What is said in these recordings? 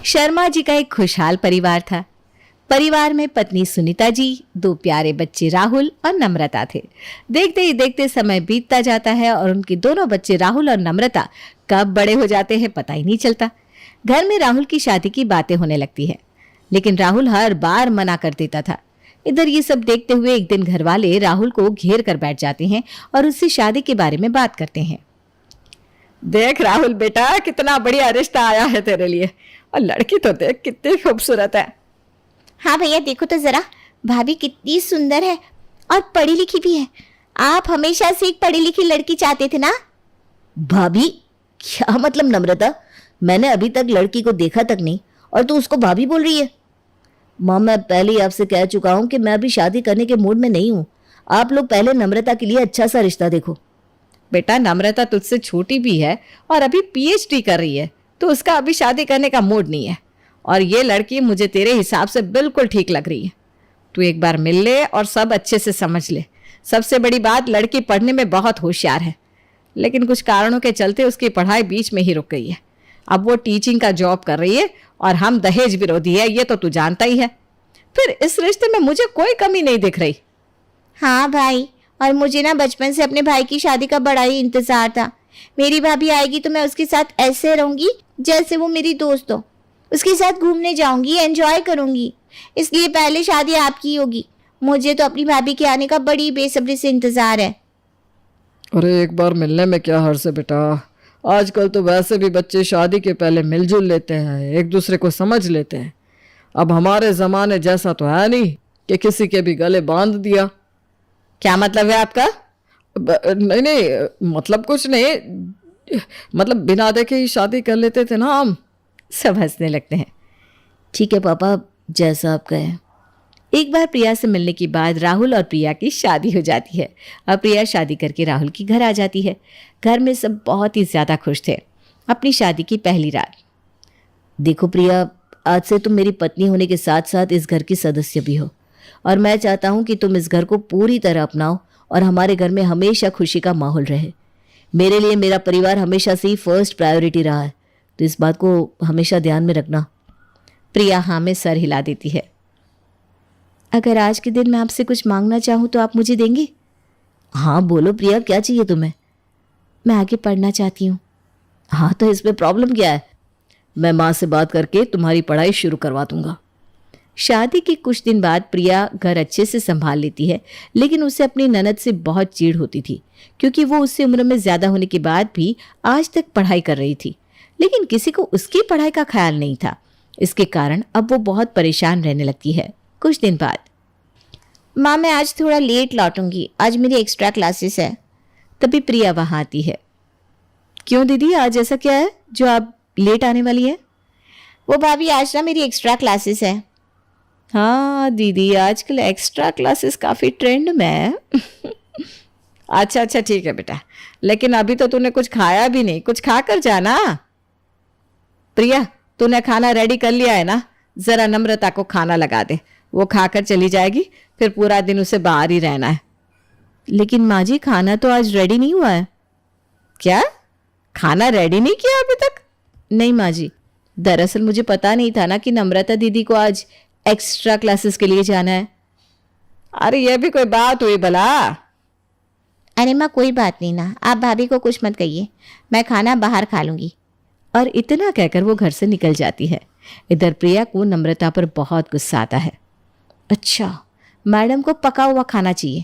शर्मा जी का एक खुशहाल परिवार था। परिवार में पत्नी सुनीता जी, दो प्यारे बच्चे राहुल और नम्रता थे। देखते ही देखते समय बीतता जाता है और उनके दोनों बच्चे राहुल और नम्रता कब बड़े हो जाते हैं पता ही नहीं चलता। घर में राहुल की शादी की बातें होने लगती है, लेकिन राहुल हर बार मना कर देता था। इधर ये सब देखते हुए एक दिन घर वाले राहुल को घेर कर बैठ जाते हैं और उससे शादी के बारे में बात करते हैं। देख राहुल बेटा, कितना बढ़िया रिश्ता आया है तेरे लिए, और लड़की तो देख कितनी खूबसूरत है। हाँ भैया देखो तो जरा, भाभी कितनी सुंदर है और पढ़ी लिखी भी है। आप हमेशा से एक पढ़ी लिखी लड़की चाहते थे ना? भाभी? क्या मतलब नम्रता? मैंने अभी तक लड़की को देखा तक नहीं और तू उसको भाभी बोल रही है? माँ, मैं पहले ही आपसे कह चुका हूँ कि मैं अभी शादी करने के मूड में नहीं हूँ। आप लोग पहले नम्रता के लिए अच्छा सा रिश्ता देखो। बेटा, नम्रता तुझसे छोटी भी है और अभी पीएचडी कर रही है, तो उसका अभी शादी करने का मूड नहीं है। और ये लड़की मुझे तेरे हिसाब से बिल्कुल ठीक लग रही है। तू एक बार मिल ले और सब अच्छे से समझ ले। सबसे बड़ी बात, लड़की पढ़ने में बहुत होशियार है, लेकिन कुछ कारणों के चलते उसकी पढ़ाई बीच में ही रुक गई है। अब वो टीचिंग का जॉब कर रही है और हम दहेज विरोधी है, ये तो तू जानता ही है। फिर इस रिश्ते में मुझे कोई कमी नहीं दिख रही। हाँ भाई, और मुझे ना बचपन से अपने भाई की शादी का बड़ा ही इंतजार था। मेरी भाभी आएगी तो मैं उसके साथ ऐसे रहूंगी जैसे वो मेरी दोस्त हो। उसके साथ घूमने जाऊंगी, एंजॉय करूंगी। इसलिए पहले शादी आपकी होगी। मुझे तो अपनी भाभी के आने का बड़ी बेसब्री से इंतजार है। अरे एक बार मिलने में क्या हर्ज है बेटा। आजकल तो वैसे भी बच्चे शादी के पहले मिलजुल लेते हैं, एक दूसरे को समझ लेते हैं। अब हमारे ज़माने जैसा तो है नहीं कि किसी के भी गले बांध दिया। क्या मतलब है आपका? नहीं नहीं, मतलब कुछ नहीं, मतलब बिना देखे ही शादी कर लेते थे ना हम। सब हंसने लगते हैं। ठीक है पापा, जैसा आप कहें। एक बार प्रिया से मिलने के बाद राहुल और प्रिया की शादी हो जाती है और प्रिया शादी करके राहुल के घर आ जाती है। घर में सब बहुत ही ज़्यादा खुश थे अपनी शादी की पहली रात। देखो प्रिया, आज से तुम मेरी पत्नी होने के साथ साथ इस घर की सदस्य भी हो, और मैं चाहता हूँ कि तुम इस घर को पूरी तरह अपनाओ और हमारे घर में हमेशा खुशी का माहौल रहे। मेरे लिए मेरा परिवार हमेशा से ही फर्स्ट प्रायोरिटी रहा है, तो इस बात को हमेशा ध्यान में रखना। प्रिया हाँ में सर हिला देती है। अगर आज के दिन मैं आपसे कुछ मांगना चाहूँ तो आप मुझे देंगे? हाँ बोलो प्रिया, क्या चाहिए तुम्हें? मैं आगे पढ़ना चाहती हूँ। हाँ तो इसमें प्रॉब्लम क्या है? मैं माँ से बात करके तुम्हारी पढ़ाई शुरू करवा दूंगा। शादी के कुछ दिन बाद प्रिया घर अच्छे से संभाल लेती है, लेकिन उसे अपनी ननद से बहुत चिढ़ होती थी, क्योंकि वो उससे उम्र में ज़्यादा होने के बाद भी आज तक पढ़ाई कर रही थी, लेकिन किसी को उसकी पढ़ाई का ख्याल नहीं था। इसके कारण अब वो बहुत परेशान रहने लगती है। कुछ दिन बाद, माँ मैं आज थोड़ा लेट लौटूंगी, आज मेरी एक्स्ट्रा क्लासेस है। तभी प्रिया वहाँ आती है। क्यों दीदी, आज ऐसा क्या है जो आप लेट आने वाली है? वो भाभी आज ना मेरी एक्स्ट्रा क्लासेस है। हाँ दीदी, आजकल एक्स्ट्रा क्लासेस काफ़ी ट्रेंड में है। अच्छा अच्छा ठीक है बेटा, लेकिन अभी तो तूने कुछ खाया भी नहीं, कुछ खा कर जाना। प्रिया, तूने खाना रेडी कर लिया है ना? ज़रा नम्रता को खाना लगा दे, वो खाकर चली जाएगी, फिर पूरा दिन उसे बाहर ही रहना है। लेकिन माँ जी, खाना तो आज रेडी नहीं हुआ है। क्या? खाना रेडी नहीं किया अभी तक? नहीं माँ जी, दरअसल मुझे पता नहीं था ना कि नम्रता दीदी को आज एक्स्ट्रा क्लासेस के लिए जाना है। अरे ये भी कोई बात हुई भला? अरे माँ कोई बात नहीं ना, आप भाभी को कुछ मत कहिए, मैं खाना बाहर खा लूँगी। और इतना कहकर वो घर से निकल जाती है। इधर प्रिया को नम्रता पर बहुत गुस्सा आता है। अच्छा, मैडम को पका हुआ खाना चाहिए।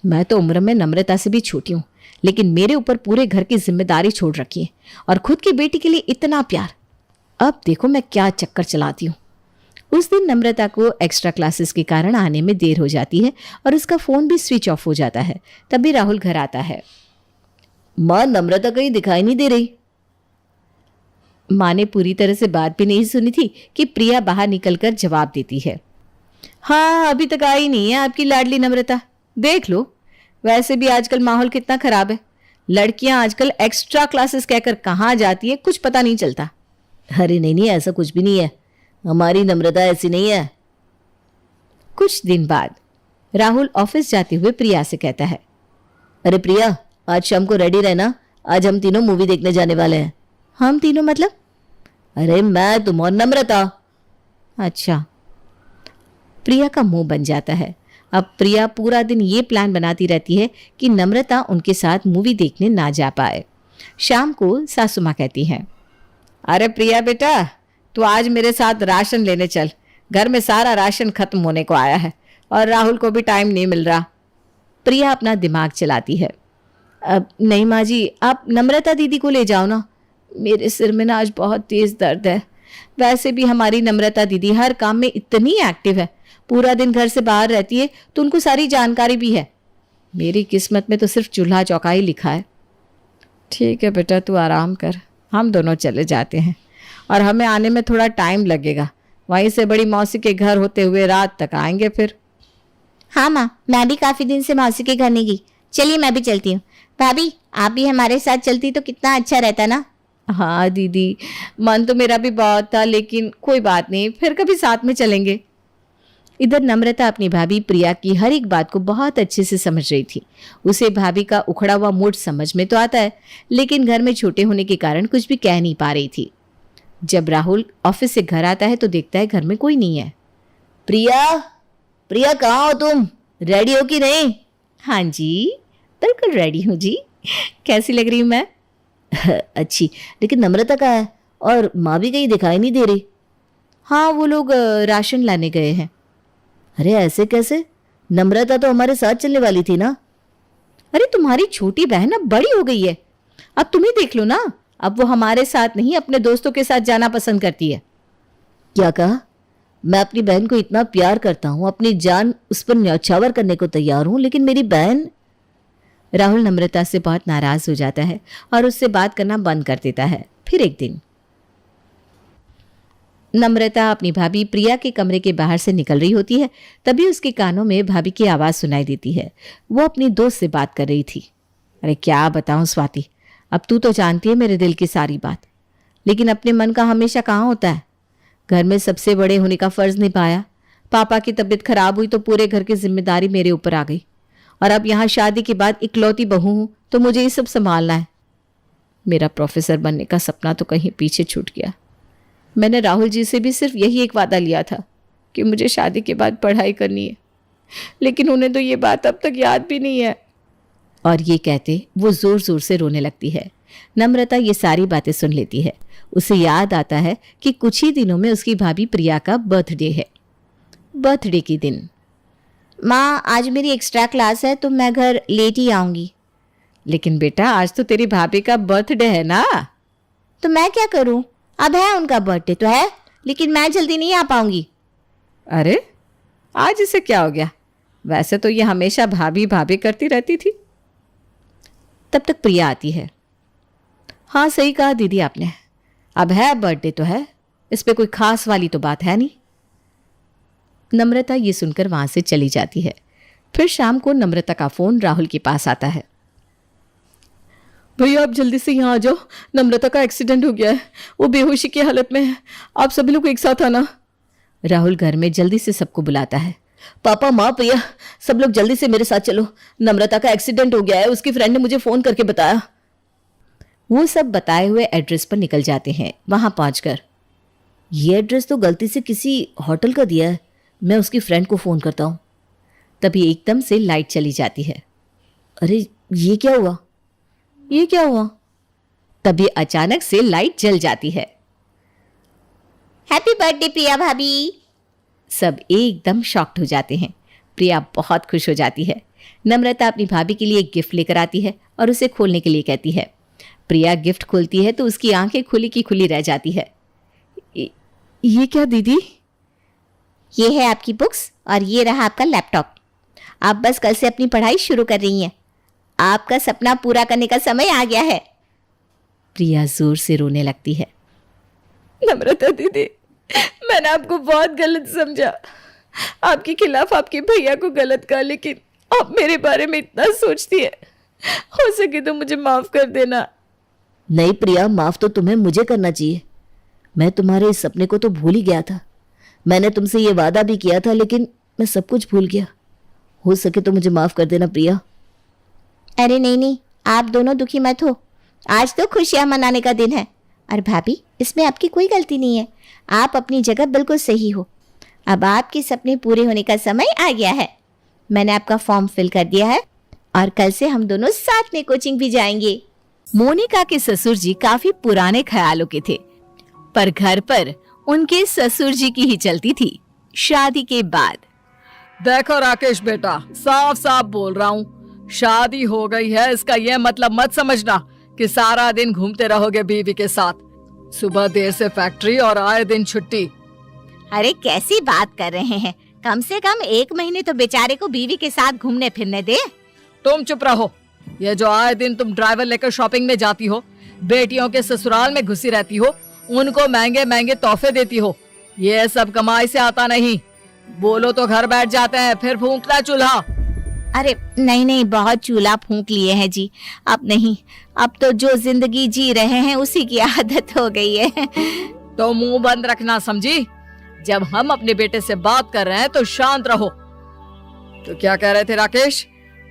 मैं तो उम्र में नम्रता से भी छोटी हूँ, लेकिन मेरे ऊपर पूरे घर की जिम्मेदारी छोड़ रखी है और खुद की बेटी के लिए इतना प्यार। अब देखो मैं क्या चक्कर चलाती हूँ। उस दिन नम्रता को एक्स्ट्रा क्लासेस के कारण आने में देर हो जाती है और उसका फ़ोन भी स्विच ऑफ हो जाता है। तभी राहुल घर आता है। माँ, नम्रता कहीं दिखाई नहीं दे रही। माँ ने पूरी तरह से बात भी नहीं सुनी थी कि प्रिया बाहर निकलकर जवाब देती है। हाँ, अभी तक आई नहीं है आपकी लाडली नम्रता। देख लो, वैसे भी आजकल माहौल कितना खराब है। लड़कियां आजकल एक्स्ट्रा क्लासेस कहकर कहाँ जाती है कुछ पता नहीं चलता। अरे नहीं नहीं, ऐसा कुछ भी नहीं है, हमारी नम्रता ऐसी नहीं है। कुछ दिन बाद राहुल ऑफिस जाते हुए प्रिया से कहता है, अरे प्रिया, आज शाम को रेडी रहना, आज हम तीनों मूवी देखने जाने वाले हैं। हम तीनों मतलब? अरे मैं, तुम और नम्रता। अच्छा। प्रिया का मुंह बन जाता है। अब प्रिया पूरा दिन ये प्लान बनाती रहती है कि नम्रता उनके साथ मूवी देखने ना जा पाए। शाम को सासू माँ कहती हैं, अरे प्रिया बेटा, तू आज मेरे साथ राशन लेने चल। घर में सारा राशन खत्म होने को आया है और राहुल को भी टाइम नहीं मिल रहा। प्रिया अपना दिमाग चलाती है। अब नहीं माँ जी, आप नम्रता दीदी को ले जाओ ना। मेरे सिर में ना आज बहुत तेज दर्द है। वैसे भी हमारी नम्रता दीदी हर काम में इतनी एक्टिव है, पूरा दिन घर से बाहर रहती है तो उनको सारी जानकारी भी है। मेरी किस्मत में तो सिर्फ चूल्हा चौका ही लिखा है। ठीक है बेटा, तू आराम कर, हम दोनों चले जाते हैं और हमें आने में थोड़ा टाइम लगेगा। वहीं से बड़ी मौसी के घर होते हुए रात तक आएंगे फिर। हाँ माँ, मैं भी काफी दिन से मौसी के घर नहीं गई। चलिए मैं भी चलती हूँ। भाभी, आप भी हमारे साथ चलती तो कितना अच्छा रहता ना। हाँ दीदी, मन तो मेरा भी बहुत था, लेकिन कोई बात नहीं, फिर कभी साथ में चलेंगे। इधर नम्रता अपनी भाभी प्रिया की हर एक बात को बहुत अच्छे से समझ रही थी। उसे भाभी का उखड़ा हुआ मूड समझ में तो आता है, लेकिन घर में छोटे होने के कारण कुछ भी कह नहीं पा रही थी। जब राहुल ऑफिस से घर आता है तो देखता है घर में कोई नहीं है। प्रिया, प्रिया कहाँ हो तुम? रेडी हो कि नहीं? हाँ जी, बिल्कुल रेडी हूँ जी। कैसी लग रही हूँ मैं? अच्छी, लेकिन नम्रता कहाँ है? और माँ भी कहीं दिखाई नहीं दे रही। हाँ, वो लोग राशन लाने गए हैं। अरे ऐसे कैसे? नम्रता तो हमारे साथ चलने वाली थी ना। अरे तुम्हारी छोटी बहन अब बड़ी हो गई है, अब तुम ही देख लो ना। अब वो हमारे साथ नहीं, अपने दोस्तों के साथ जाना पसंद करती है। क्या कहा? मैं अपनी बहन को इतना प्यार करता हूँ, अपनी जान उस पर न्यौछावर करने को तैयार हूँ, लेकिन मेरी बहन। राहुल नम्रता से बहुत नाराज हो जाता है और उससे बात करना बंद कर देता है। फिर एक दिन नम्रता अपनी भाभी प्रिया के कमरे के बाहर से निकल रही होती है, तभी उसके कानों में भाभी की आवाज़ सुनाई देती है। वो अपनी दोस्त से बात कर रही थी। अरे क्या बताऊं स्वाति, अब तू तो जानती है मेरे दिल की सारी बात, लेकिन अपने मन का हमेशा कहाँ होता है। घर में सबसे बड़े होने का फ़र्ज़ निभाया, पापा की तबीयत खराब हुई तो पूरे घर की जिम्मेदारी मेरे ऊपर आ गई, और अब यहाँ शादी के बाद इकलौती बहू हूँ तो मुझे ये सब संभालना है। मेरा प्रोफेसर बनने का सपना तो कहीं पीछे छूट गया। मैंने राहुल जी से भी सिर्फ यही एक वादा लिया था कि मुझे शादी के बाद पढ़ाई करनी है, लेकिन उन्हें तो ये बात अब तक याद भी नहीं है। और ये कहते वो ज़ोर ज़ोर से रोने लगती है। नम्रता ये सारी बातें सुन लेती है। उसे याद आता है कि कुछ ही दिनों में उसकी भाभी प्रिया का बर्थडे है। बर्थडे के दिन, माँ आज मेरी एक्स्ट्रा क्लास है तो मैं घर लेट ही आऊँगी। लेकिन बेटा आज तो तेरी भाभी का बर्थडे है ना। तो मैं क्या करूँ, अब है उनका बर्थडे तो है, लेकिन मैं जल्दी नहीं आ पाऊंगी। अरे आज इसे क्या हो गया? वैसे तो ये हमेशा भाभी भाभी करती रहती थी। तब तक प्रिया आती है। हाँ सही कहा दीदी आपने, अब है बर्थडे तो है, इस पे कोई खास वाली तो बात है नहीं। नम्रता ये सुनकर वहां से चली जाती है। फिर शाम को नम्रता का फोन राहुल के पास आता है। भैया आप जल्दी से यहाँ आ जाओ, नम्रता का एक्सीडेंट हो गया है, वो बेहोशी की हालत में है, आप सभी लोग एक साथ आना। राहुल घर में जल्दी से सबको बुलाता है। पापा, माँ, प्रिया, सब लोग जल्दी से मेरे साथ चलो। नम्रता का एक्सीडेंट हो गया है, उसकी फ्रेंड ने मुझे फ़ोन करके बताया। वो सब बताए हुए एड्रेस पर निकल जाते हैं। वहां पहुंचकर, ये एड्रेस तो गलती से किसी होटल का दिया है, मैं उसकी फ्रेंड को फ़ोन करता हूँ। तभी एकदम से लाइट चली जाती है। अरे ये क्या हुआ? ये क्या हुआ? तभी अचानक से लाइट जल जाती है। हैप्पी बर्थडे प्रिया भाभी। सब एकदम शॉक्ड हो जाते हैं। प्रिया बहुत खुश हो जाती है। नम्रता अपनी भाभी के लिए एक गिफ्ट लेकर आती है और उसे खोलने के लिए कहती है। प्रिया गिफ्ट खोलती है तो उसकी आंखें खुली की खुली रह जाती है। ये क्या दीदी? ये है आपकी बुक्स और ये रहा आपका लैपटॉप। आप बस कल से अपनी पढ़ाई शुरू कर रही हैं। आपका सपना पूरा करने का समय आ गया है। प्रिया जोर से रोने लगती है। नम्रता दीदी, मैंने आपको बहुत गलत समझा, आपके खिलाफ आपके भैया को गलत कहा, लेकिन आप मेरे बारे में इतना सोचती है, हो सके तो मुझे माफ कर देना। नहीं प्रिया, माफ तो तुम्हें मुझे करना चाहिए। मैं तुम्हारे इस सपने को तो भूल ही गया था। मैंने तुमसे ये वादा भी किया था, लेकिन मैं सब कुछ भूल गया। हो सके तो मुझे माफ कर देना प्रिया। अरे नहीं नहीं, आप दोनों दुखी मत हो। आज तो खुशियां मनाने का दिन है। और भाभी, इसमें आपकी कोई गलती नहीं है, आप अपनी जगह बिल्कुल सही हो। अब आपके सपने पूरे होने का समय आ गया है। मैंने आपका फॉर्म फिल कर दिया है और कल से हम दोनों साथ में कोचिंग भी जाएंगे। मोनिका के ससुर जी काफी पुराने ख्यालों के थे, पर घर पर उनके ससुर जी की ही चलती थी। शादी के बाद देखो राकेश बेटा, साफ साफ बोल रहा हूँ, शादी हो गई है इसका यह मतलब मत समझना कि सारा दिन घूमते रहोगे बीवी के साथ। सुबह देर से फैक्ट्री और आए दिन छुट्टी। अरे कैसी बात कर रहे हैं, कम से कम 1 महीने तो बेचारे को बीवी के साथ घूमने फिरने दे। तुम चुप रहो। ये जो आए दिन तुम ड्राइवर लेकर शॉपिंग में जाती हो, बेटियों के ससुराल में घुसी रहती हो, उनको महंगे महंगे तोहफे देती हो, ये सब कमाई से आता नहीं। बोलो तो घर बैठ जाते हैं, फिर फूंकना चूल्हा। अरे नहीं नहीं, बहुत चूल्हा फूंक लिए हैं जी, अब नहीं, अब तो जो जिंदगी जी रहे हैं उसी की आदत हो गई है। तो मुंह बंद रखना, समझी? जब हम अपने बेटे से बात कर रहे हैं तो शांत रहो। तो क्या कह रहे थे राकेश?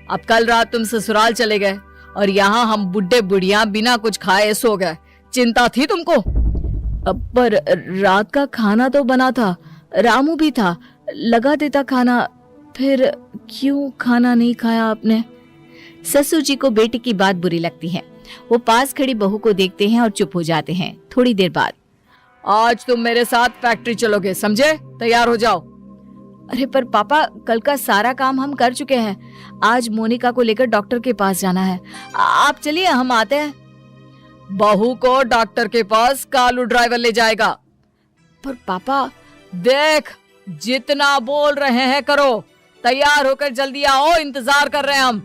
अब कल रात तुम ससुराल चले गए और यहाँ हम बुढ़े बुढ़िया बिना कुछ खाए सो गए। चिंता थी तुमको? पर रात का खाना तो बना था, रामू भी था, लगा देता खाना, फिर क्यों खाना नहीं खाया आपने? ससुर जी को बेटे की बात बुरी लगती है। वो पास खड़ी बहू को देखते हैं और चुप हो जाते हैं। थोड़ी देर बाद, आज तुम मेरे साथ फैक्ट्री चलोगे, समझे? तैयार हो जाओ। अरे पर पापा, कल का सारा काम हम कर चुके हैं, आज मोनिका को लेकर डॉक्टर के पास जाना है। आप चलिए, हम आते हैं। बहू को डॉक्टर के पास कालू ड्राइवर ले जाएगा। पर पापा, देख, जितना बोल रहे हैं करो, तैयार होकर जल्दी आओ, इंतजार कर रहे हैं हम।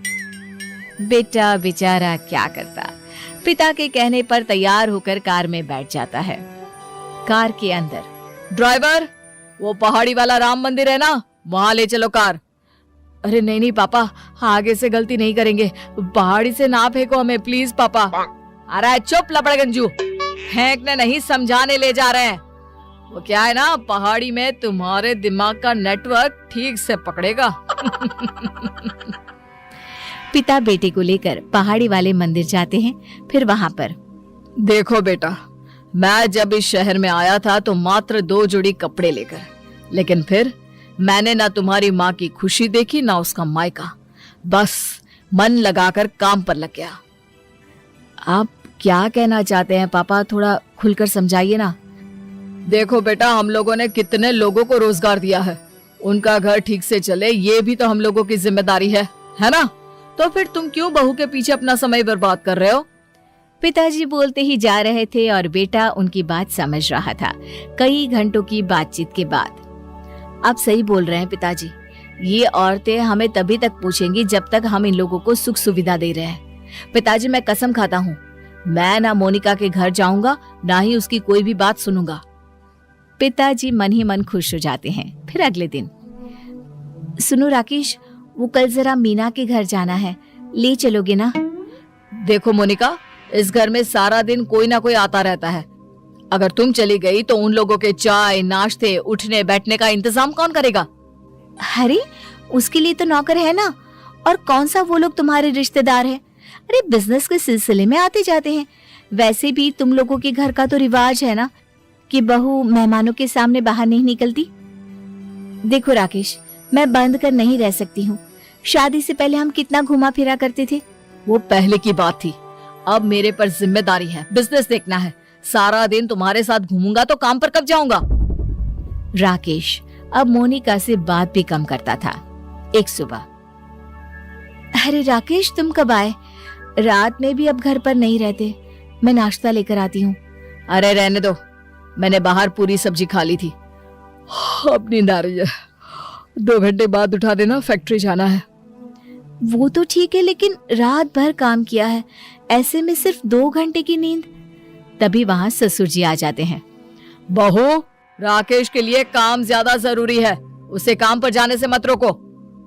बेटा बेचारा क्या करता, पिता के कहने पर तैयार होकर कार में बैठ जाता है। कार के अंदर, ड्राइवर, वो पहाड़ी वाला राम मंदिर है ना, वहाँ ले चलो कार। अरे नहीं नहीं पापा, आगे से गलती नहीं करेंगे, पहाड़ी से ना फेंको हमें प्लीज पापा। अरे चुप लपड़गंजू, फेंकने नहीं समझाने ले जा रहे हैं। वो क्या है ना, पहाड़ी में तुम्हारे दिमाग का नेटवर्क ठीक से पकड़ेगा। पिता बेटे को लेकर पहाड़ी वाले मंदिर जाते हैं। फिर वहाँ पर, देखो बेटा, मैं जब इस शहर में आया था तो मात्र 2 जोड़ी कपड़े लेकर, लेकिन फिर मैंने ना तुम्हारी माँ की खुशी देखी ना उसका मायका। बस मन लगाकर काम पर लग गया। आप क्या कहना चाहते हैं पापा, थोड़ा खुलकर समझाइए ना। देखो बेटा, हम लोगों ने कितने लोगों को रोजगार दिया है, उनका घर ठीक से चले ये भी तो हम लोगों की जिम्मेदारी है ना? तो फिर तुम क्यों बहू के पीछे अपना समय बर्बाद कर रहे हो? पिताजी बोलते ही जा रहे थे और बेटा उनकी बात समझ रहा था। कई घंटों की बातचीत के बाद, आप सही बोल रहे हैं पिताजी, ये औरतें हमें तभी तक पूछेंगी जब तक हम इन लोगों को सुख सुविधा दे रहे हैं। पिताजी, मैं कसम खाता हूँ, मैं ना मोनिका के घर जाऊंगा, ना ही उसकी कोई भी बात सुनूंगा। पिताजी मन ही मन खुश हो जाते हैं। फिर अगले दिन, सुनो राकेश, वो कल जरा मीना के घर जाना है, ले चलोगे ना? देखो मोनिका, इस घर में सारा दिन कोई ना कोई आता रहता है। अगर तुम चली गई तो उन लोगों के चाय, नाश्ते, उठने बैठने का इंतजाम कौन करेगा? अरे उसके लिए तो नौकर है ना, और कौन सा वो लोग तुम्हारे रिश्तेदार हैं? अरे बिजनेस के सिलसिले में आते जाते हैं। वैसे भी तुम लोगों के घर का तो रिवाज है ना कि बहू मेहमानों के सामने बाहर नहीं निकलती। देखो राकेश, मैं बंद कर नहीं रह सकती हूँ। शादी से पहले हम कितना घुमा फिरा करते थे। वो पहले की बात थी, अब मेरे पर जिम्मेदारी है, बिजनेस देखना है। सारा दिन तुम्हारे साथ घूमूंगा तो काम पर कब जाऊंगा? राकेश अब मोनिका से बात भी कम करता था। एक सुबह, अरे राकेश तुम कब आए? रात में भी अब घर पर नहीं रहते, मैं नाश्ता लेकर आती हूँ। अरे रहने दो, मैंने बाहर पूरी सब्जी खा ली थी, अब नींद आ रही है। 2 घंटे बाद उठा देना, फैक्ट्री जाना है। वो तो ठीक है, लेकिन रात भर काम किया है, ऐसे में सिर्फ 2 घंटे की नींद। तभी वहाँ ससुर जी आ जाते हैं। बहू, राकेश के लिए काम ज्यादा जरूरी है, उसे काम पर जाने से मत रोको।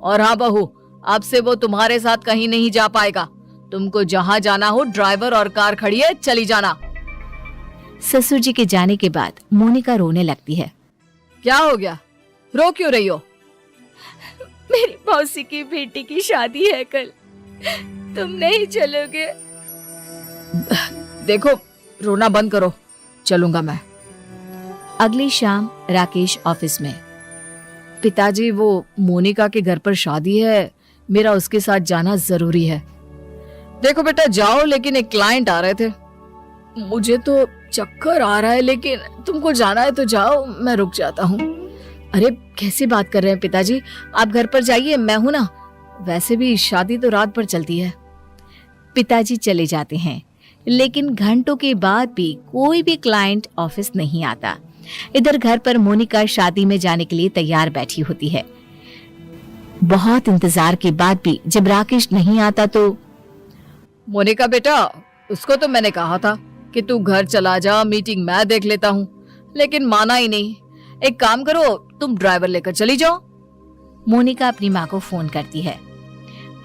और हाँ बहू, अब से वो तुम्हारे साथ कहीं नहीं जा पाएगा। तुमको जहाँ जाना हो ड्राइवर और कार खड़ी है, चली जाना। ससुर जी के जाने के बाद मोनिका रोने लगती है। क्या हो गया, रो क्यों रही हो? मेरी मौसी की बेटी की शादी है कल, तुम नहीं चलोगे? देखो, रोना बंद करो, चलूंगा मैं। अगली शाम राकेश ऑफिस में। पिताजी, वो मोनिका के घर पर शादी है, मेरा उसके साथ जाना जरूरी है। देखो बेटा, जाओ, लेकिन एक क्लाइंट आ रहे थे। मुझे तो चक्कर आ रहा है, लेकिन तुमको जाना है तो जाओ, मैं रुक जाता हूँ। अरे कैसी बात कर रहे हैं पिताजी, आप घर पर जाइए, मैं हूं ना। वैसे भी शादी तो रात पर चलती है। पिताजी चले जाते हैं, लेकिन घंटों के बाद भी कोई भी क्लाइंट ऑफिस नहीं आता। इधर घर पर मोनिका शादी में जाने के लिए तैयार बैठी होती है। बहुत इंतजार के बाद भी जब राकेश नहीं आता तो मोनिका बेटा, उसको तो मैंने कहा था कि तू घर चला जा, मीटिंग मैं देख लेता हूँ, लेकिन माना ही नहीं। एक काम करो, तुम ड्राइवर लेकर चली जाओ। मोनिका अपनी माँ को फोन करती है।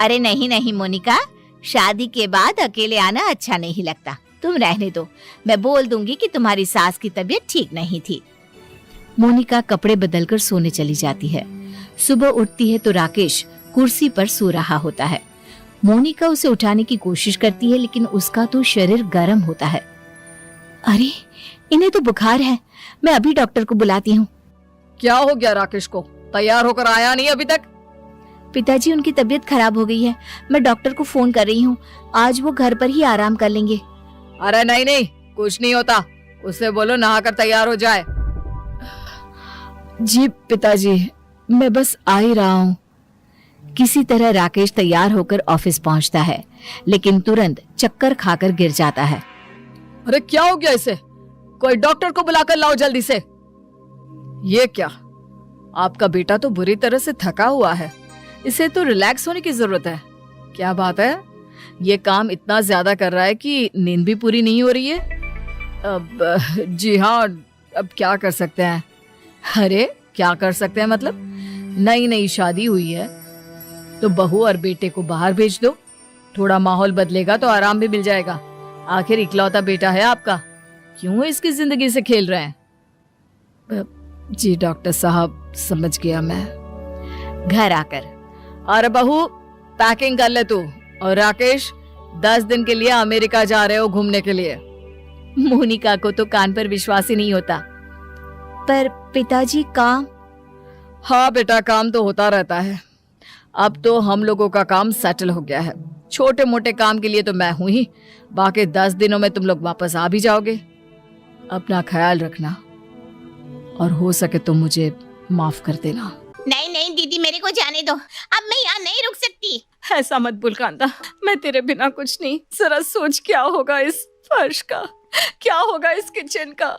अरे नहीं नहीं मोनिका, शादी के बाद अकेले आना अच्छा नहीं लगता, तुम रहने दो। मैं बोल दूंगी कि तुम्हारी सास की तबीयत ठीक नहीं थी। मोनिका कपड़े बदलकर सोने चली जाती है। सुबह उठती है तो राकेश कुर्सी पर सो रहा होता है। मोनिका उसे उठाने की कोशिश करती है, लेकिन उसका तो शरीर गर्म होता है। अरे इन्हें तो बुखार है, मैं अभी डॉक्टर को बुलाती हूँ। क्या हो गया राकेश को? तैयार होकर आया नहीं अभी तक? पिताजी, उनकी तबीयत खराब हो गई है, मैं डॉक्टर को फोन कर रही हूँ, आज वो घर पर ही आराम कर लेंगे। अरे नहीं नहीं, कुछ नहीं होता, उससे बोलो नहाकर तैयार हो जाए। जी पिताजी, मैं बस आ ही रहा हूँ। किसी तरह राकेश तैयार होकर ऑफिस पहुंचता है, लेकिन तुरंत चक्कर खाकर गिर जाता है। अरे क्या हो गया इसे? कोई डॉक्टर को बुलाकर लाओ जल्दी से। ये क्या, आपका बेटा तो बुरी तरह से थका हुआ है, इसे तो रिलैक्स होने की जरूरत है। क्या बात है, ये काम इतना ज्यादा कर रहा है कि नींद भी पूरी नहीं हो रही है। अब जी हाँ, अब क्या कर सकते हैं? अरे क्या कर सकते हैं मतलब, नई नई शादी हुई है तो बहू और बेटे को बाहर भेज दो, थोड़ा माहौल बदलेगा तो आराम भी मिल जाएगा। आखिर इकलौता बेटा है आपका, क्यों इसकी जिंदगी से खेल रहे हैं? जी डॉक्टर साहब, समझ गया मैं। घर आकर, अरे बहू, पैकिंग कर ले तू। और राकेश, 10 दिन के लिए अमेरिका जा रहे हो घूमने के लिए। मोनिका को तो कान पर विश्वास ही नहीं होता। पर पिताजी, काम? हाँ बेटा, काम तो होता रहता है। अब तो हम लोगों का काम सेटल हो गया है। छोटे मोटे काम के लिए तो मैं हूं ही, बाकी 10 दिनों में तुम लोग वापस आ भी जाओगे। अपना ख्याल रखना, और हो सके तो मुझे माफ कर देना। नहीं नहीं दीदी, मेरे को जाने दो, अब मैं यहाँ नहीं रुक सकती। ऐसा मत बोल कांता, मैं तेरे बिना कुछ नहीं। जरा सोच, क्या होगा इस फर्श का, क्या होगा इस किचन का,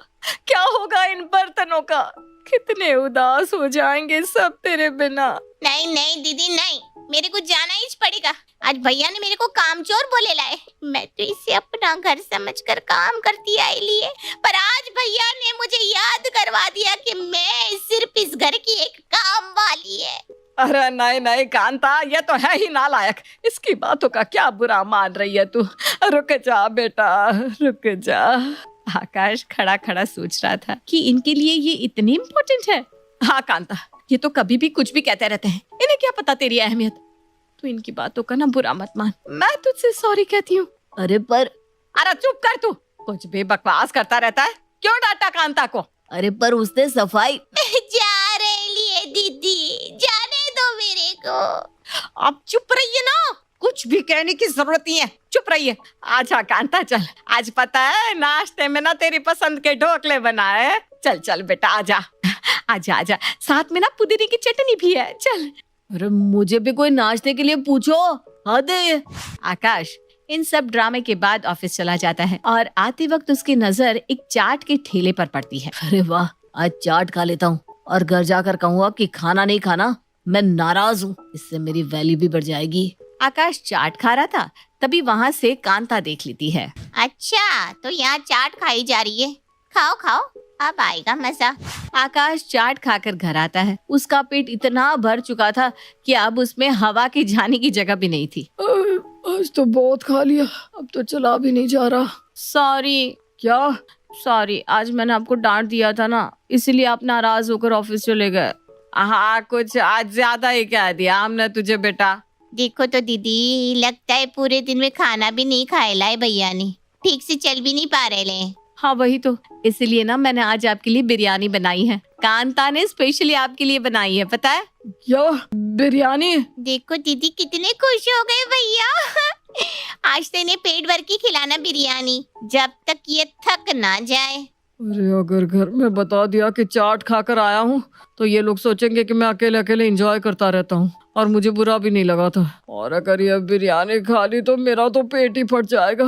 क्या होगा इन बर्तनों का, कितने उदास हो जाएंगे सब तेरे बिना। नहीं नहीं दीदी नहीं, मेरे को जाना ही पड़ेगा। आज भैया ने मेरे को कामचोर बोले लाए, मैं तो इसे अपना घर समझकर काम करती आई लिए, पर आज भैया ने मुझे याद करवा दिया कि मैं सिर्फ इस घर की एक काम वाली है। अरे नहीं नहीं कांता, ये तो है ही नालायक, इसकी बातों का क्या बुरा मान रही है तू? रुक जा बेटा, रुक जा। आकाश खड़ा खड़ा सोच रहा था कि इनके लिए ये इतनी इम्पोर्टेंट है। हाँ कांता, ये तो कभी भी कुछ भी कहते रहते हैं, इन्हें क्या पता तेरी अहमियत। तू इनकी बातों का ना बुरा मत मान, मैं तुझसे सॉरी कहती हूँ। अरे पर अरे चुप कर तू, कुछ भी बकवास करता रहता है। क्यों डांटा कांता को? अरे पर उसने सफाई। जा रहे लिए दीदी, जाने दो मेरे को। आप चुप रहिए ना, कुछ भी कहने की जरूरत नहीं है, चुप रहिए। आजा कांता चल, आज पता है नाश्ते में ना तेरी पसंद के ढोकले बनाए। चल चल बेटा, आजा आजा आजा, साथ में ना पुदीने की चटनी भी है, चल। अरे मुझे भी कोई नाश्ते के लिए पूछो, हद है। आकाश इन सब ड्रामे के बाद ऑफिस चला जाता है और आते वक्त उसकी नजर एक चाट के ठेले पर पड़ती है। अरे वाह, आज चाट खा लेता हूँ और घर जाकर कहूँगा कि खाना नहीं खाना, मैं नाराज हूँ, इससे मेरी वैल्यू भी बढ़ जाएगी। आकाश चाट खा रहा था, तभी वहाँ से कांता देख लेती है। अच्छा, तो यहाँ चाट खाई जा रही है, खाओ खाओ, अब आएगा मजा। आकाश चाट खाकर घर आता है। उसका पेट इतना भर चुका था कि अब उसमें हवा की जाने की जगह भी नहीं थी। आज तो बहुत खा लिया, अब तो चला भी नहीं जा रहा। सॉरी। क्या? सॉरी, आज मैंने आपको डांट दिया था ना, इसलिए आप नाराज होकर ऑफिस चले गए। हाँ, कुछ आज ज्यादा ही कह दिया हमने तुझे बेटा। देखो तो दीदी, लगता है पूरे दिन में खाना भी नहीं खाए लाए भैया ने, ठीक से चल भी नहीं पा रहे ले। हाँ वही तो, इसलिए ना मैंने आज आपके लिए बिरयानी बनाई है। कांता ने स्पेशली आपके लिए बनाई है, पता है? क्या बिरयानी? देखो दीदी कितने खुश हो गए भैया। आज तो इन्हें पेट भर के खिलाना बिरयानी, जब तक ये थक ना जाए। अरे अगर घर में बता दिया कि चाट खाकर आया हूँ तो ये लोग सोचेंगे कि मैं अकेले अकेले एंजॉय करता रहता हूँ, और मुझे बुरा भी नहीं लगा था। और अगर ये बिरयानी खा ली तो मेरा तो पेट ही फट जाएगा।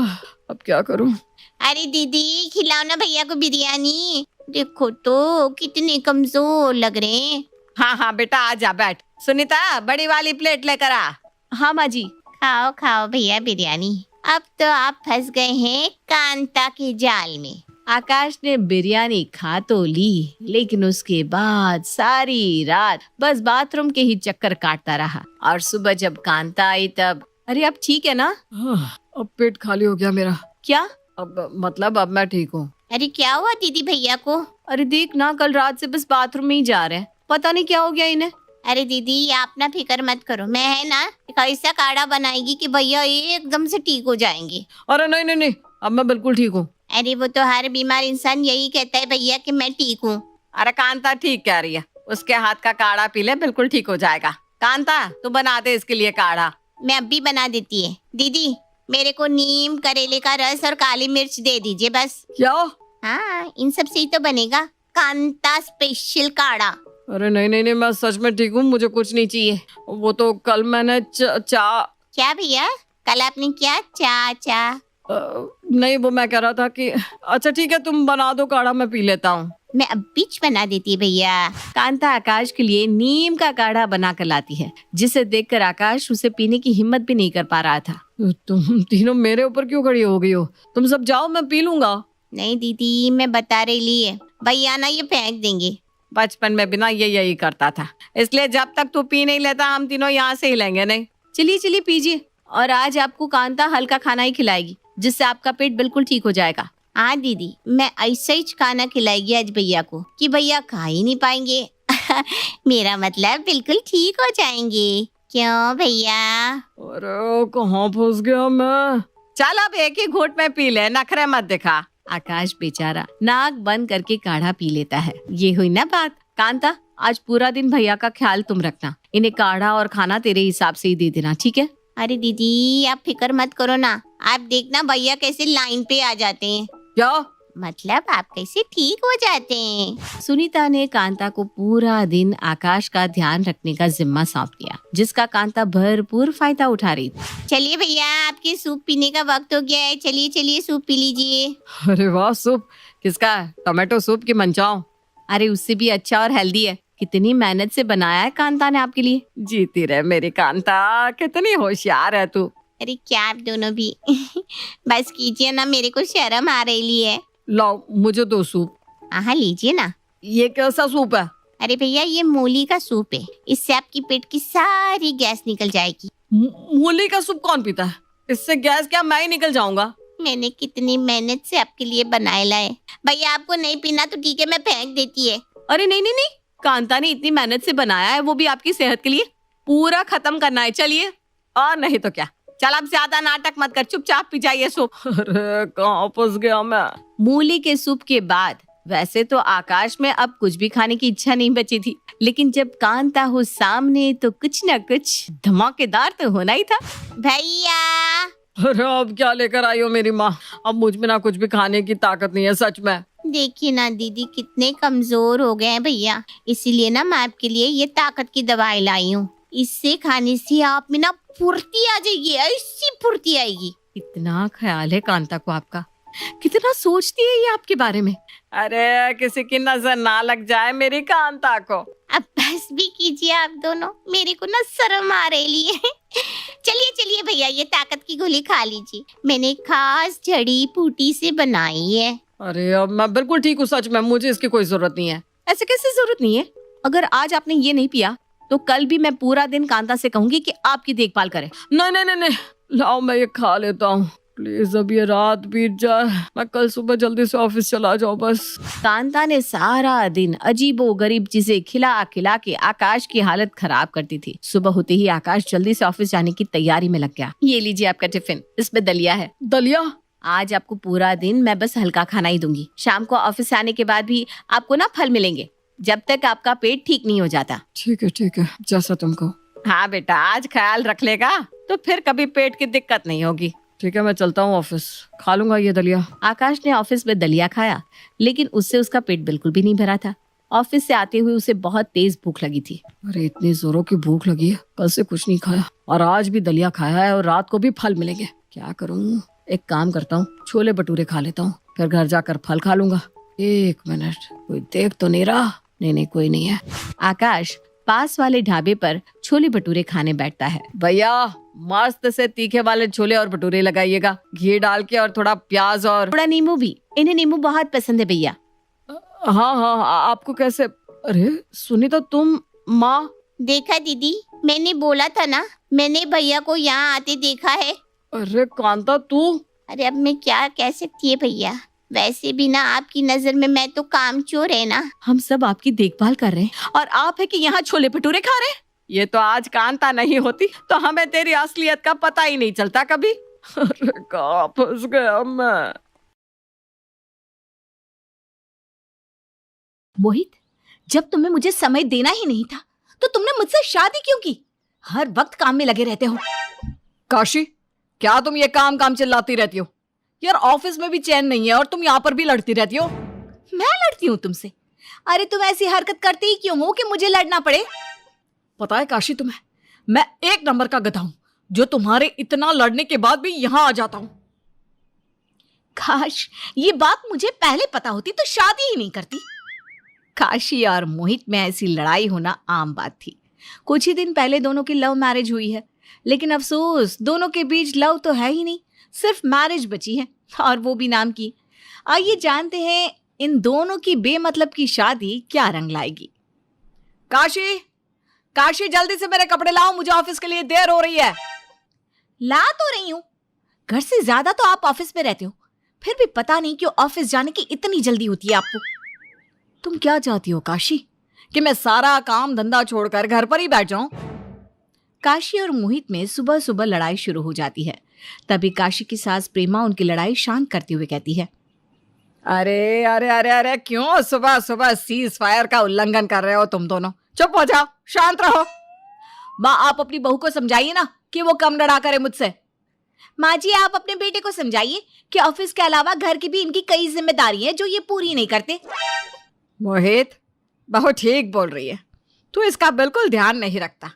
अब क्या करूँ? अरे दीदी खिलाओ ना भैया को बिरयानी, देखो तो कितने कमजोर लग रहे हैं। हाँ हाँ बेटा, आ जा बैठ। सुनीता, बड़ी वाली प्लेट लेकर आ। हाँ माँ जी। खाओ खाओ भैया बिरयानी। अब तो आप फंस गए हैं कांता के जाल में। आकाश ने बिरयानी खा तो ली, लेकिन उसके बाद सारी रात बस बाथरूम के ही चक्कर काटता रहा। और सुबह जब कांता आई तब, अरे अब ठीक है ना? अब पेट खाली हो गया मेरा। क्या? अब मैं ठीक हूँ। अरे क्या हुआ दीदी भैया को? अरे देख ना, कल रात से बस बाथरूम में ही जा रहे हैं, पता नहीं क्या हो गया इन्हें। अरे दीदी आप ना फिक्र मत करो, मैं है ना एक ऐसा काढ़ा बनाएगी कि भैया एकदम से ठीक हो जाएंगे। अरे नहीं नहीं नहीं, अब मैं बिल्कुल ठीक हूँ। अरे वो तो हर बीमार इंसान यही कहता है भैया कि मैं ठीक हूँ। अरे कांता ठीक कह रही है, उसके हाथ का काढ़ा पी ले, बिल्कुल ठीक हो जाएगा। कांता तू बना दे इसके लिए काढ़ा। मैं अब भी बना देती है। दीदी मेरे को नीम, करेले का रस और काली मिर्च दे दीजिए बस। क्या? हाँ इन सब से ही तो बनेगा कांता स्पेशल काढ़ा। अरे नहीं नहीं नहीं, मैं सच में ठीक हूँ, मुझे कुछ नहीं चाहिए। वो तो कल मैंने क्या भैया कल आपने क्या? चा नहीं, वो मैं कह रहा था कि अच्छा ठीक है तुम बना दो काढ़ा, मैं पी लेता हूँ। मैं अब बीच बना देती है भैया। कांता आकाश के लिए नीम का काढ़ा बना कर लाती है, जिसे देखकर आकाश उसे पीने की हिम्मत भी नहीं कर पा रहा था। तुम तीनों मेरे ऊपर क्यों खड़ी हो गई हो? तुम सब जाओ, मैं पी लूंगा। नहीं दीदी मैं बता रही है, भैया ना ये फेंक देंगे। बचपन में भी ना ये यही करता था, इसलिए जब तक तू पी नहीं लेता हम तीनों यहाँ से हिलेंगे नहीं। चलिए चलिए पीजिए, और आज आपको कांता हल्का खाना ही खिलाएगी, जिससे आपका पेट बिल्कुल ठीक हो जाएगा। हाँ दीदी मैं ऐसा ही खाना खिलाएगी आज भैया को कि भैया खा ही नहीं पाएंगे। मेरा मतलब बिल्कुल ठीक हो जाएंगे, क्यों भैया? अरे कहाँ फंस गया मैं? चल अब एक ही घूंट में पी ले, नखरे मत दिखा। आकाश बेचारा नाक बंद करके काढ़ा पी लेता है। ये हुई ना बात। कांता आज पूरा दिन भैया का ख्याल तुम रखना, इन्हें काढ़ा और खाना तेरे हिसाब से ही दे देना, ठीक है? अरे दीदी आप फिक्र मत करो ना, आप देखना भैया कैसे लाइन पे आ जाते हैं। क्या? मतलब आप कैसे ठीक हो जाते हैं। सुनीता ने कांता को पूरा दिन आकाश का ध्यान रखने का जिम्मा सौंप दिया, जिसका कांता भरपूर फायदा उठा रही थी। चलिए भैया आपके सूप पीने का वक्त हो गया है, चलिए चलिए सूप पी लीजिए। अरे वाह, सूप किसका? टोमेटो सूप की मंचाओ? अरे उससे भी अच्छा और हेल्दी है। कितनी मेहनत से बनाया है कांता ने आपके लिए। जीती रहे मेरी कांता, कितनी होशियार है तू। अरे क्या आप दोनों भी बस कीजिए ना, मेरे को शर्म आ रही है। लाओ मुझे दो सूप। हाँ लीजिए ना। ये कैसा सूप है? अरे भैया ये मूली का सूप है, इससे आपकी पेट की सारी गैस निकल जाएगी। मूली का सूप कौन पीता है? इससे गैस क्या, मैं ही निकल जाऊंगा। मैंने कितनी मेहनत से आपके लिए बनाए लाए। भैया आपको नहीं पीना तो ठीक है, मैं फेंक देती है। अरे नहीं नहीं नहीं, कांता ने इतनी मेहनत से बनाया है, वो भी आपकी सेहत के लिए। पूरा खत्म करना है, चलिए। और नहीं तो क्या, चल अब ज्यादा नाटक मत कर, चुपचाप पी जाइए सूप। अरे कहाँ फंस गया मैं। मूली के सूप के बाद वैसे तो आकाश में अब कुछ भी खाने की इच्छा नहीं बची थी, लेकिन जब कांता हो सामने तो कुछ न कुछ धमाकेदार तो होना ही था। भैया अरे अब क्या लेकर आई हो मेरी माँ? अब मुझ में ना कुछ भी खाने की ताकत नहीं है, सच में। देखिए ना दीदी कितने कमजोर हो गए हैं भैया, इसीलिए ना मैं आपके लिए ये ताकत की दवाई लाई हूँ। इससे खाने से आप में ना फुर्ती आ जाएगी, ऐसी फुर्ती आएगी। इतना ख्याल है कांता को आपका, कितना सोचती है ये आपके बारे में। अरे किसी की नजर ना लग जाए मेरी कांता को। अब बस भी कीजिए आप दोनों, मेरे को ना शर्म आ रही है। चलिए चलिए भैया ये ताकत की गोली खा लीजिए, मैंने खास जड़ी बूटी से बनाई है। अरे अब मैं बिल्कुल ठीक हूँ, सच में मुझे इसकी कोई जरूरत नहीं है। ऐसे कैसे जरूरत नहीं है? अगर आज आपने ये नहीं पिया तो कल भी मैं पूरा दिन कांता से कहूंगी कि आपकी देखभाल करे। नहीं नहीं नहीं नहीं, लाओ मैं ये खा लेता हूँ प्लीज। अब ये रात बीत जाए, मैं कल सुबह जल्दी से ऑफिस चला जाऊँ बस। कांता ने सारा दिन अजीबो गरीब चीजें खिला खिला के आकाश की हालत खराब करती थी। सुबह होते ही आकाश जल्दी से ऑफिस जाने की तैयारी में लग गया। ये लीजिए आपका टिफिन, इसमें दलिया है। दलिया? आज आपको पूरा दिन मैं बस हल्का खाना ही दूंगी। शाम को ऑफिस से आने के बाद भी आपको ना फल मिलेंगे, जब तक आपका पेट ठीक नहीं हो जाता। ठीक है, जैसा तुमको। हाँ बेटा, आज ख्याल रख लेगा तो फिर कभी पेट की दिक्कत नहीं होगी। ठीक है, मैं चलता हूँ ऑफिस, खा लूंगा ये दलिया। आकाश ने ऑफिस में दलिया खाया, लेकिन उससे उसका पेट बिल्कुल भी नहीं भरा था। ऑफिस से आते हुए उसे बहुत तेज भूख लगी थी। अरे इतनी जोरों की भूख लगी है, कल से कुछ नहीं खाया और आज भी दलिया खाया है और रात को भी फल मिलेंगे। क्या करूँ, एक काम करता हूँ, छोले भटूरे खा लेता हूँ, फिर घर जाकर फल खा लूंगा। 1 मिनट, कोई देख तो नहीं रहा? नहीं, कोई नहीं है। आकाश पास वाले ढाबे पर छोले भटूरे खाने बैठता है। भैया मस्त से तीखे वाले छोले और भटूरे लगाइएगा, घी डाल के और थोड़ा प्याज और थोड़ा नींबू भी, इन्हें नींबू बहुत पसंद है भैया। हाँ, आपको कैसे? अरे सुनीता, तुम? माँ? देखा दीदी, मैंने बोला था ना, मैंने भैया को यहाँ आते देखा है। अरे कांता तू? अरे अब मैं क्या कह सकती है भैया, वैसे भी ना आपकी नजर में मैं तो कामचोर है ना। हम सब आपकी देखभाल कर रहे हैं और आप है कि यहाँ छोले भटूरे खा रहे हैं। ये तो आज कांता नहीं होती तो हमें तेरी असलियत का पता ही नहीं चलता कभी। अरे कहाँ फंस गया मैं। मोहित, जब तुम्हें मुझे समय देना ही नहीं था तो तुमने मुझसे शादी क्यों की? हर वक्त काम में लगे रहते हो। काशी, क्या तुम ये काम चिल्लाती रहती हो? यार ऑफिस में भी चैन नहीं है और तुम यहाँ पर भी लड़ती रहती हो। मैं लड़ती हूँ तुमसे? अरे तुम ऐसी हरकत करते ही क्यों हो कि मुझे लड़ना पड़े? पता है काशी तुम्हें, मैं 1 नंबर का गधा हूँ जो तुम्हारे इतना लड़ने के बाद भी यहाँ आ जाता हूँ। काश ये बात मुझे पहले पता होती तो शादी ही नहीं करती। काशी और मोहित में ऐसी लड़ाई होना आम बात थी। कुछ ही दिन पहले दोनों की लव मैरिज हुई है, लेकिन अफसोस दोनों के बीच लव तो है ही नहीं, सिर्फ मैरिज बची है, और वो भी नाम की। आइए जानते हैं इन दोनों की बेमतलब की शादी क्या रंग लाएगी। काशी जल्दी से मेरे कपड़े लाओ, मुझे ऑफिस के लिए देर हो रही है। ला तो रही हूँ, घर से ज्यादा तो आप ऑफिस में रहते हो, फिर भी पता नहीं क्यों ऑफिस जाने की इतनी जल्दी होती है आपको। तुम क्या चाहती हो काशी, कि मैं सारा काम धंधा छोड़कर घर पर ही बैठ जाऊं? काशी और मोहित में सुबह सुबह लड़ाई शुरू हो जाती है। तभी काशी की सास प्रेमा उनकी लड़ाई शांत करते हुए कहती है, अरे अरे अरे अरे क्यों सुबह सुबह सीज फायर का उल्लंघन कर रहे हो तुम दोनों? चुप हो जाओ, शांत रहो। माँ आप अपनी बहू को समझाइए ना कि वो कम लड़ा करे मुझसे। माँ जी आप अपने बेटे को समझाइए कि ऑफिस के अलावा घर की भी इनकी कई जिम्मेदारी हैं जो ये पूरी नहीं करते। मोहित, बहू ठीक बोल रही है, तू इसका बिल्कुल ध्यान नहीं रखता।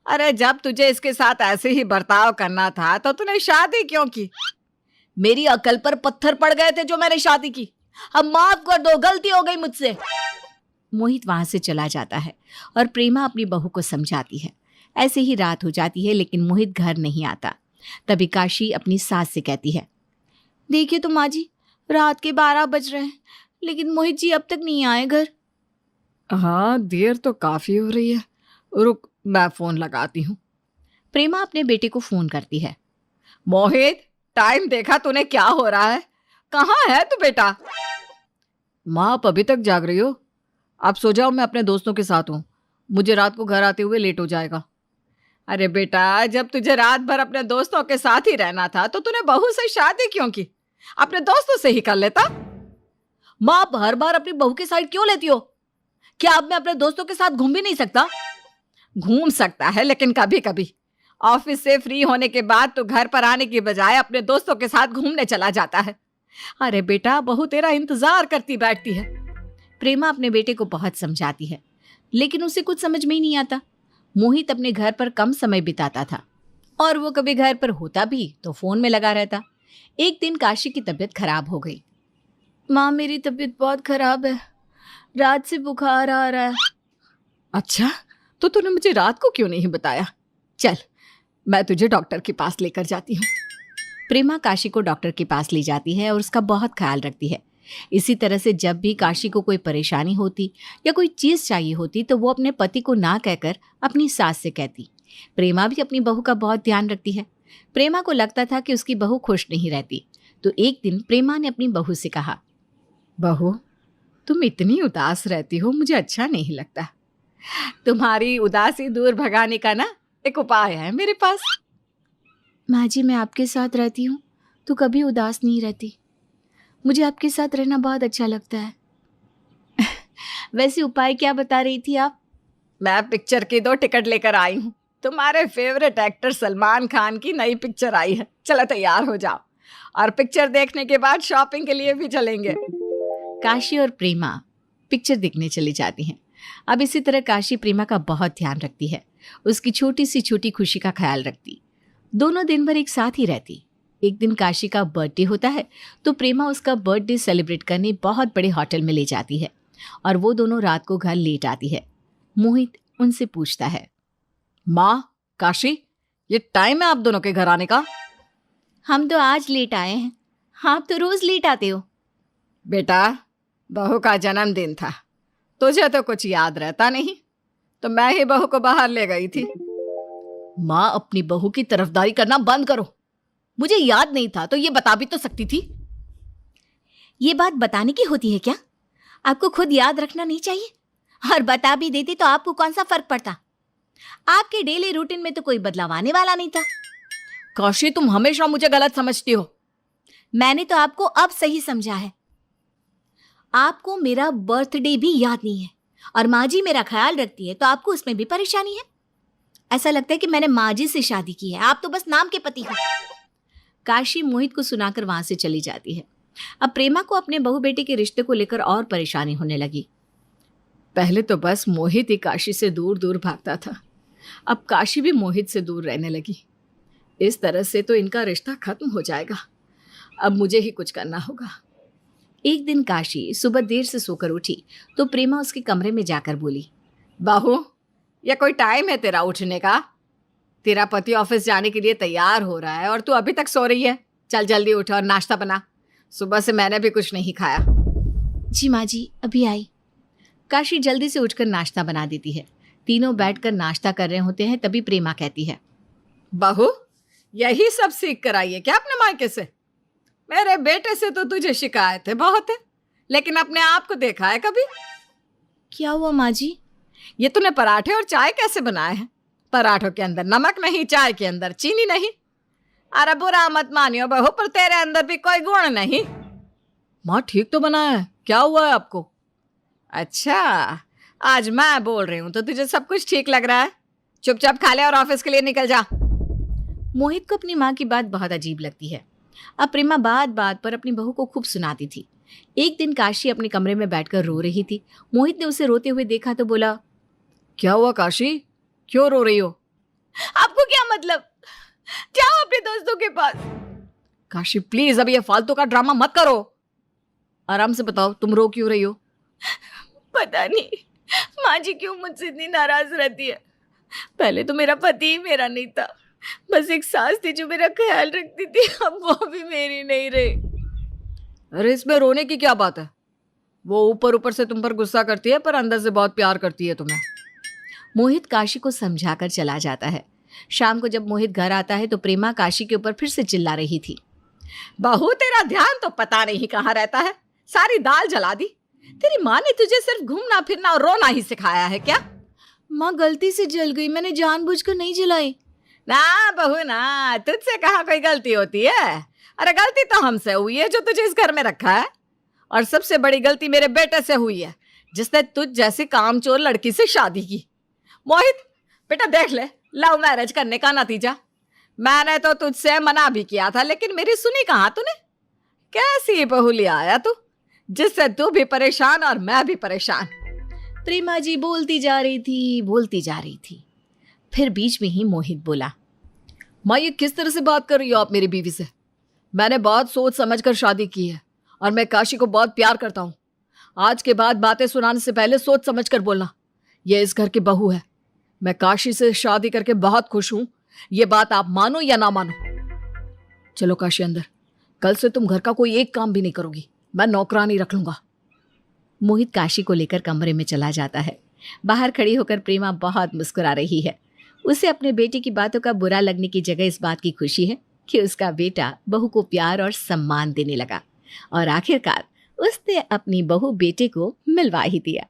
अरे जब तुझे इसके साथ ऐसे ही बर्ताव करना था तो तूने शादी क्यों की? मेरी अकल पर पत्थर पड़ गए थे जो मैंने शादी की, अब माफ कर दो, गलती हो गई मुझसे। मोहित वहां से चला जाता है और प्रेमा अपनी बहू को समझाती है। ऐसे ही रात हो जाती है, लेकिन मोहित घर नहीं आता। तभी काशी अपनी सास से कहती है, देखिए तो माँ जी, रात के 12 बज रहे हैं, लेकिन मोहित जी अब तक नहीं आए घर। हाँ, देर तो काफी हो रही है, रुक मैं फोन लगाती हूँ। प्रेमा अपने बेटे को फोन करती है। मोहित, टाइम देखा तूने क्या हो रहा है? कहाँ है तू बेटा? माँ आप अभी तक जाग रही हो? आप सो जाओ, मैं अपने दोस्तों के साथ हूँ, मुझे रात को घर आते हुए लेट हो जाएगा। अरे बेटा, जब तुझे रात भर अपने दोस्तों के साथ ही रहना था तो तूने बहू से शादी क्यों की? अपने दोस्तों से ही कर लेता। माँ आप हर बार अपनी बहू की साइड क्यों लेती हो? क्या अब मैं अपने दोस्तों के साथ घूम भी नहीं सकता? घूम सकता है, लेकिन कभी कभी ऑफिस से फ्री होने के बाद तो घर पर आने की बजाय अपने दोस्तों के साथ घूमने चला जाता है। अरे बेटा, बहू तेरा इंतजार करती बैठती है। प्रेमा अपने बेटे को बहुत समझाती है, लेकिन उसे कुछ समझ में ही नहीं आता। मोहित अपने घर पर कम समय बिताता था और वो कभी घर पर होता भी तो फोन में लगा रहता। एक दिन काशी की तबीयत खराब हो गई। माँ मेरी तबीयत बहुत खराब है, रात से बुखार आ रहा है। अच्छा, तो तूने मुझे रात को क्यों नहीं बताया? चल मैं तुझे डॉक्टर के पास लेकर जाती हूँ। प्रेमा काशी को डॉक्टर के पास ले जाती है और उसका बहुत ख्याल रखती है। इसी तरह से जब भी काशी को कोई परेशानी होती या कोई चीज़ चाहिए होती तो वो अपने पति को ना कहकर अपनी सास से कहती। प्रेमा भी अपनी बहू का बहुत ध्यान रखती है। प्रेमा को लगता था कि उसकी बहू खुश नहीं रहती, तो एक दिन प्रेमा ने अपनी बहू से कहा, बहू तुम इतनी उदास रहती हो, मुझे अच्छा नहीं लगता। तुम्हारी उदासी दूर भगाने का ना एक उपाय है मेरे पास। माँ जी मैं आपके साथ रहती हूँ तो कभी उदास नहीं रहती। मुझे आपके साथ रहना बहुत अच्छा लगता है। वैसे उपाय क्या बता रही थी आप? मैं पिक्चर की 2 टिकट लेकर आई हूँ। तुम्हारे फेवरेट एक्टर सलमान खान की नई पिक्चर आई है, चलो तैयार हो जाओ, और पिक्चर देखने के बाद शॉपिंग के लिए भी चलेंगे। काशी और प्रेमा पिक्चर देखने चली जाती हैं। अब इसी तरह काशी प्रेमा का बहुत ध्यान रखती है, उसकी छोटी सी छोटी खुशी का ख्याल रखती। दोनों दिन भर एक साथ ही रहती। एक दिन काशी का बर्थडे होता है तो प्रेमा उसका बर्थडे सेलिब्रेट करने बहुत बड़े होटल में ले जाती है और वो दोनों रात को घर लेट आती है। मोहित उनसे पूछता है, माँ, काशी, ये टाइम है आप दोनों के घर आने का? हम तो आज लेट आए हैं, आप तो रोज लेट आते हो। बेटा, बहू का जन्मदिन था, तुझे तो कुछ याद रहता नहीं, तो मैं ही बहू को बाहर ले गई थी। माँ, अपनी बहू की तरफदारी करना बंद करो। मुझे याद नहीं था तो ये बता भी तो सकती थी। ये बात बताने की होती है क्या? आपको खुद याद रखना नहीं चाहिए? और बता भी देती तो आपको कौन सा फर्क पड़ता? आपके डेली रूटीन में तो कोई बदलाव आने वाला नहीं था। काशी, तुम हमेशा मुझे गलत समझती हो। मैंने तो आपको अब सही समझा है। आपको मेरा बर्थडे भी याद नहीं है और माँ जी मेरा ख्याल रखती है तो आपको उसमें भी परेशानी है। ऐसा लगता है कि मैंने माँ जी से शादी की है, आप तो बस नाम के पति हो। काशी मोहित को सुनाकर वहां से चली जाती है। अब प्रेमा को अपने बहू बेटे के रिश्ते को लेकर और परेशानी होने लगी। पहले तो बस मोहित ही काशी से दूर दूर भागता था, अब काशी भी मोहित से दूर रहने लगी। इस तरह से तो इनका रिश्ता खत्म हो जाएगा। अब मुझे ही कुछ करना होगा। एक दिन काशी सुबह देर से सोकर उठी तो प्रेमा उसके कमरे में जाकर बोली, बहू, ये कोई टाइम है तेरा उठने का? तेरा पति ऑफिस जाने के लिए तैयार हो रहा है और तू अभी तक सो रही है। चल जल्दी उठ और नाश्ता बना, सुबह से मैंने भी कुछ नहीं खाया। जी माँ जी, अभी आई। काशी जल्दी से उठकर नाश्ता बना देती है। तीनों बैठकर नाश्ता कर रहे होते हैं, तभी प्रेमा कहती है, बहू, यही सब सीख कर आई है क्या अपने मायके से? मेरे बेटे से तो तुझे शिकायतें बहुत है, लेकिन अपने आप को देखा है कभी? क्या हुआ माँ जी? ये तूने पराठे और चाय कैसे बनाए हैं? पराठों के अंदर नमक नहीं, चाय के अंदर चीनी नहीं। अरे बुरा मत मानियो बहू, पर तेरे अंदर भी कोई गुण नहीं। माँ, ठीक तो बनाया है, क्या हुआ है आपको? अच्छा, आज मैं बोल रही हूँ तो तुझे सब कुछ ठीक लग रहा है? चुपचाप खा ले और ऑफिस के लिए निकल जा। मोहित को अपनी माँ की बात बहुत अजीब लगती है। अब प्रेमा बात बात पर अपनी बहू को खूब सुनाती थी। एक दिन काशी अपने कमरे में बैठकर रो रही थी। मोहित ने उसे रोते हुए देखा तो बोला, क्या हुआ काशी, क्यों रो रही हो? आपको क्या मतलब? जाओ अपने दोस्तों के पास। काशी प्लीज, अभी ये फालतू का ड्रामा मत करो। आराम से बताओ, तुम रो क्यों रही हो? पता नहीं माँ जी क्यों मुझसे इतनी नाराज रहती है। पहले तो मेरा पति ही मेरा नहीं था, बस एक सास थी जो मेरा ख्याल रखती थी, अब वो भी मेरी नहीं रही। अरे इसमें रोने की क्या बात है? वो ऊपर ऊपर से तुम पर गुस्सा करती है पर अंदर से बहुत प्यार करती है तुम्हें। मोहित काशी को समझाकर चला जाता है। शाम को जब मोहित घर आता है तो प्रेमा काशी के ऊपर फिर से चिल्ला रही थी, बहू, तेरा ध्यान तो पता नहीं कहाँ रहता है, सारी दाल जला दी। तेरी माँ ने तुझे सिर्फ घूमना फिरना और रोना ही सिखाया है क्या? माँ गलती से जल गई, मैंने जानबूझकर नहीं जलाई। ना बहू ना, तुझसे कहाँ कोई गलती होती है? अरे गलती तो हमसे हुई है जो तुझे इस घर में रखा है, और सबसे बड़ी गलती मेरे बेटे से हुई है जिसने तुझ जैसी कामचोर लड़की से शादी की। मोहित बेटा, देख ले लव मैरिज करने का नतीजा। मैंने तो तुझसे मना भी किया था, लेकिन मेरी सुनी कहाँ तूने? कैसी बहू ले आया तू, जिससे तू भी परेशान और मैं भी परेशान। प्रेमा जी बोलती जा रही थी। फिर बीच में ही मोहित बोला, माँ, ये किस तरह से बात कर रही हो आप मेरी बीवी से? मैंने बहुत सोच समझकर शादी की है और मैं काशी को बहुत प्यार करता हूँ। आज के बाद बातें सुनाने से पहले सोच समझकर बोलना। ये इस घर की बहू है। मैं काशी से शादी करके बहुत खुश हूँ, ये बात आप मानो या ना मानो। चलो काशी अंदर, कल से तुम घर का कोई एक काम भी नहीं करोगी, मैं नौकरानी रख लूंगा। मोहित काशी को लेकर कमरे में चला जाता है। बाहर खड़ी होकर प्रेमा बहुत मुस्कुरा रही है। उसे अपने बेटे की बातों का बुरा लगने की जगह इस बात की खुशी है कि उसका बेटा बहू को प्यार और सम्मान देने लगा और आखिरकार उसने अपनी बहू बेटे को मिलवा ही दिया।